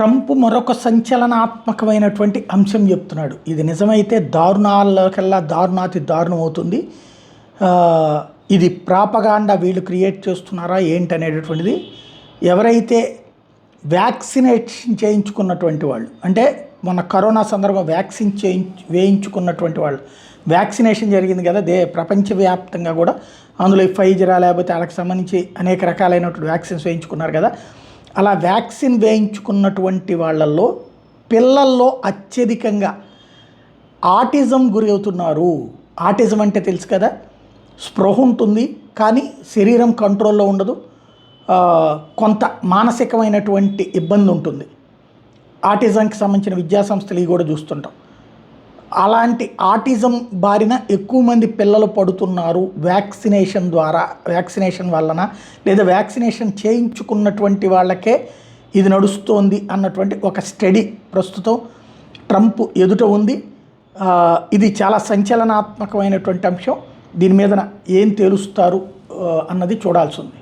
Trump మరొక సంచలనాత్మకమైనటువంటి అంశం చెప్తున్నాడు. ఇది నిజమైతే దారుణాలకల్లా దారుణాతి దారుణం అవుతుంది. ఇది ప్రాపగాండా వీళ్ళు క్రియేట్ చేస్తున్నారా ఏంటనేటటువంటిది. ఎవరైతే వ్యాక్సినేషన్ చేయించుకున్నటువంటి వాళ్ళు, అంటే మొన్న కరోనా సందర్భంగా వ్యాక్సిన్ వేయించుకున్నటువంటి వాళ్ళు, వ్యాక్సినేషన్ జరిగింది కదా ప్రపంచవ్యాప్తంగా కూడా, అందులో ఫైజరా లేకపోతే వాళ్ళకి సంబంధించి అనేక రకాలైనటువంటి వ్యాక్సిన్స్ వేయించుకున్నారు కదా. అలా వ్యాక్సిన్ వేయించుకున్నటువంటి వాళ్ళల్లో పిల్లల్లో అత్యధికంగా ఆటిజం గురి అవుతున్నారు. ఆటిజం అంటే తెలుసు కదా, స్పృహ ఉంటుంది కానీ శరీరం కంట్రోల్లో ఉండదు, కొంత మానసికమైనటువంటి ఇబ్బంది ఉంటుంది. ఆటిజంకి సంబంధించిన విద్యాసంస్థలు ఇవి కూడా చూస్తుంటాం. అలాంటి ఆటిజం బారిన ఎక్కువ మంది పిల్లలు పడుతున్నారు వ్యాక్సినేషన్ ద్వారా, వ్యాక్సినేషన్ వలన లేదా వ్యాక్సినేషన్ చేయించుకున్నటువంటి వాళ్ళకే ఇది నడుస్తోంది అన్నటువంటి ఒక స్టడీ ప్రస్తుతం ట్రంప్ ఎదుట ఉంది. ఇది చాలా సంచలనాత్మకమైనటువంటి అంశం. దీని మీద ఏం తేలుస్తారు అన్నది చూడాల్సి ఉంది.